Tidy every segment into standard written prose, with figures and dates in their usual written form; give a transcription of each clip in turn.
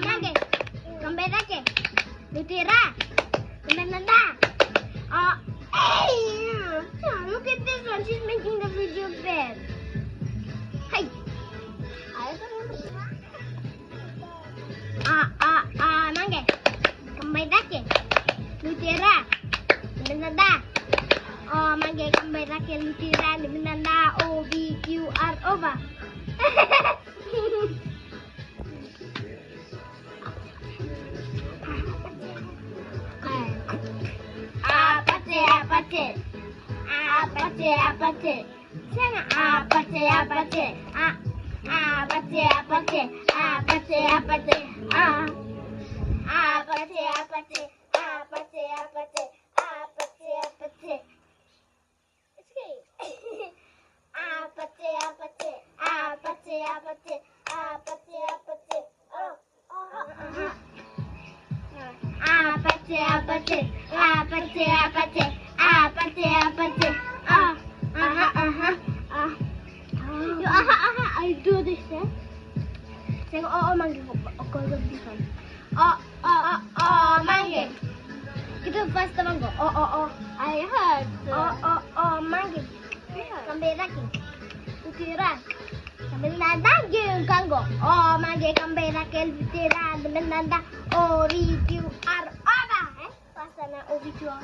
Mangge. Kembedake. Lutira. Kembenanda. Look at this one. She's making the video bed. Hey. Mangge. Kembedake. Lutira. Kembenanda. Mangge kembedake lutira kembenanda. OVQR over. Apa? Sana apa? I do this, eh? Saying, Mangge, ako this one. Mangge. Ito fast naman ko. I heard. Mangge. Kambelaki. Utira. Kambelanda yung kango. Mangge kambelaki utira. Kambelanda. OVQR. Oba. Fast na OVQR.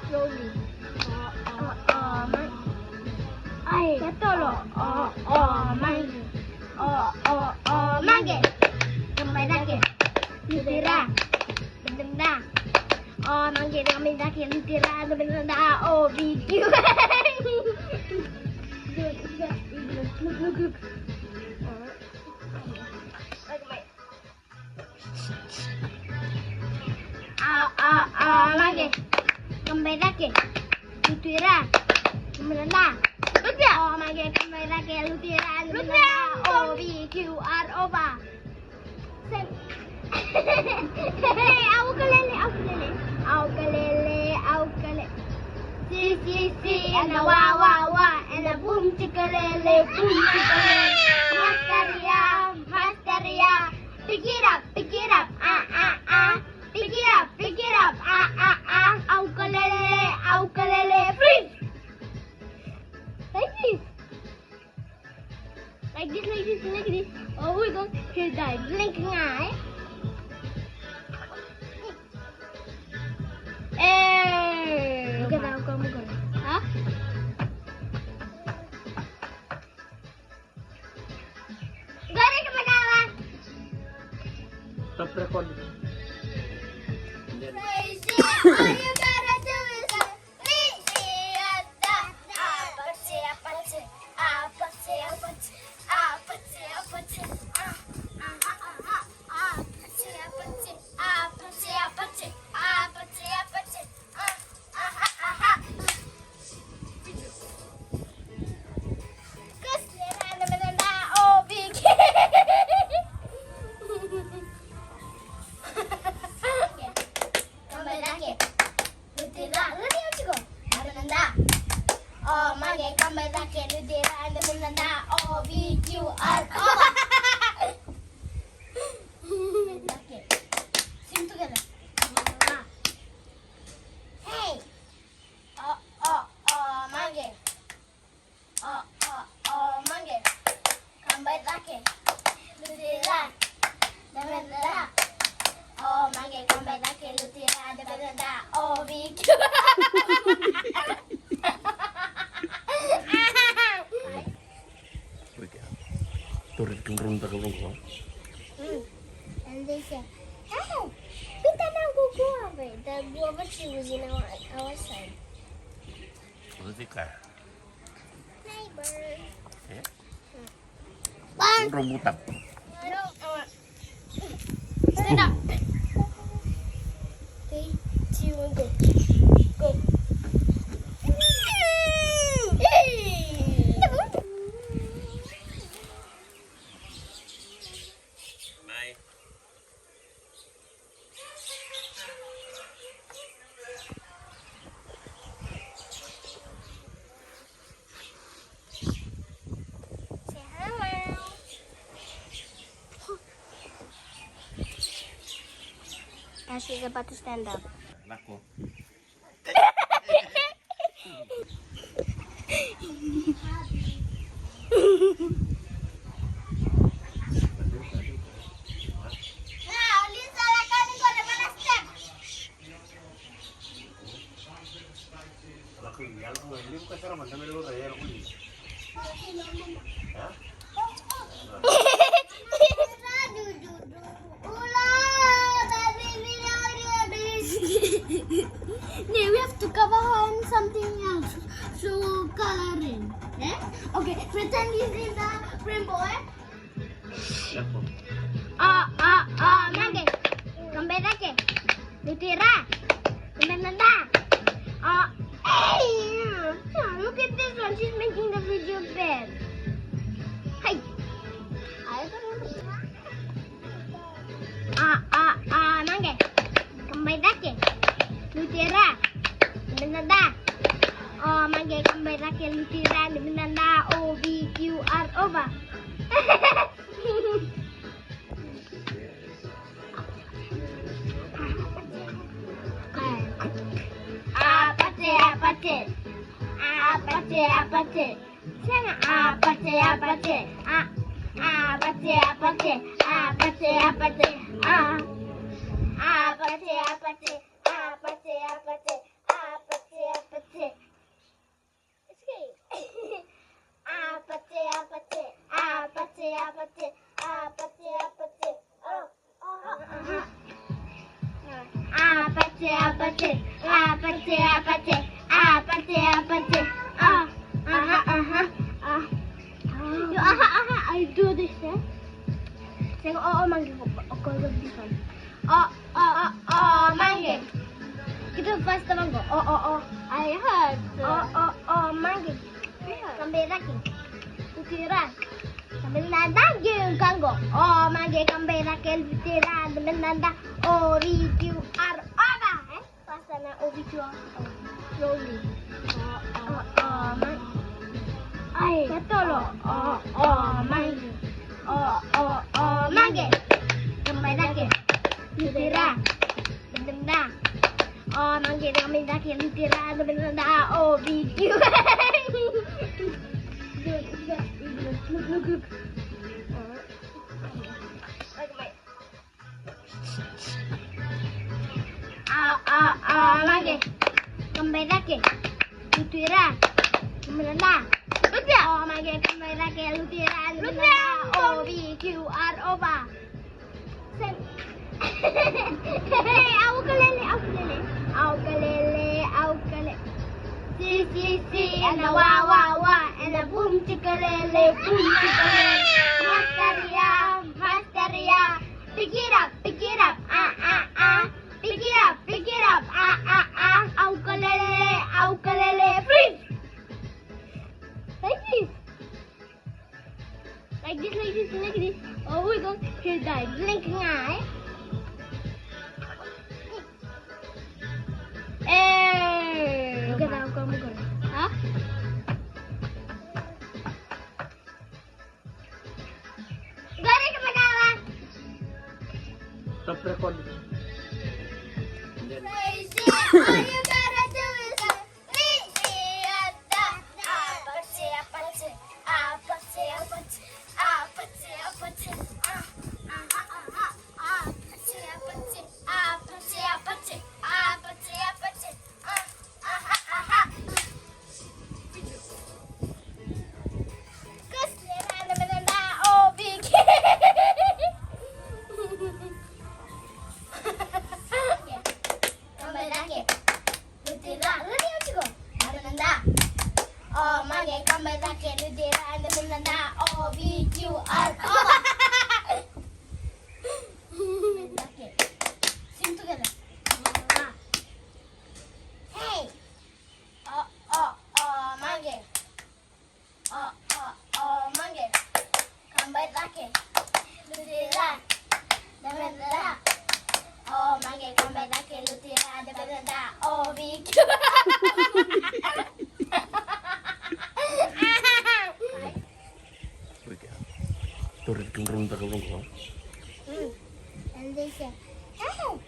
Slowly. Mangge. Ay, katolo. Mangge. Mangge. Kambelaki. Utira. Kambelanda. Mangge kambelaki utira. Kambelanda. OVQR. Look. Mangge. Kembedake. Lutira. Kembenanda. Mangge kembedake lutira. Kembenanda. OVQR over. Hey, aukalele. Si, and a wa, and a boom chikalele. Masteria. Pick it up. Pick it up. Aukalele. Freeze. Like this. Oh, we go. Here's the blinking eye. Look at that. Come. Huh? Gari ka magawa. Stop record. Crazy, all you gotta do is Mangge kembedake lutira kembenanda. OVQR. Sing together. Hey. Mangge. Mangge. Kembedake lutira kembenanda. Mangge kembedake lutira kembenanda. OVQR. Turun ko. And they said, hey, kita na guguwa. The guava tree was in our side. Musika. Neighbor. Eh? Bang! Rambutan. I don't want. Stand up. 3, 2, 1, go. Go. She's about to stand up. Laku. Ini bukan cara macam mana orang ya aku ni. Ya? Nee, we have to cover her in something else. So color in. Eh? Okay, pretend he's in the rainbow, eh? Nage. Kambe dake. Lutira. Nanda. Hey! Look at this one. She's making the video bed. Hey. Nage. Kambe dake. Lutira. Nanda. Mage kambe dake. Lutira. Nanda. OVQR over. Apa? Sana apa? I do this, eh? Sayang, manggil ko this one. Manggil. Kita fast naman ko. I heard. Manggil. Kambe laki. Tutira. Kambe nanda yung kango. Manggil kambe laki. Tutira. Kambe nanda. OVQR. Oba. Fast na OVQR. Slowly. Manggil. Ay, katolo. Manggil. Manggil. Kamay laki. Lutira. Denda. Manggil kamay laki. Lutira. Denda. OVQ. Look. Manggil. Kamay laki. Lutira. Denda. Manggil kamay laki. Lutira. Denda. OVQR over. Hey, aukalele. Si, and a wa, and a boom chikalele. Masteria. Pick it up. Pick it up. Aukalele. Freeze. Like this. Oh, we go. Here, die. Blinking eye. Look at that. Come. Huh? Gari ka magawa. Stop record. Crazy. All you gotta do is Sing together. Hey. Manggil. Manggil. Kembali lagi. Lutira. Denda. Manggil kembali lagi. Lutira. Denda. OVQ. Turut keng rung tak keng. And they say, Oh,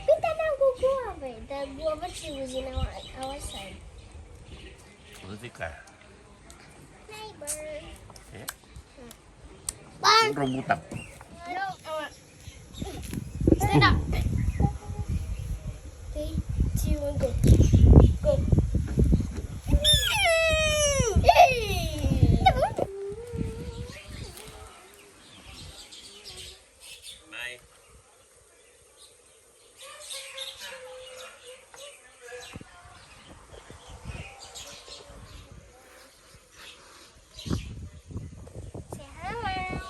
kita na guava. The guava tree was in our side. Musika. Neighbor. Eh? Bang! Rambutan. No, stand up. 3, 2, 1, go. Go. Yay! May. Say hello.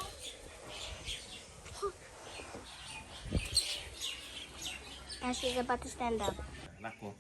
And she's about to stand up. Anak ko.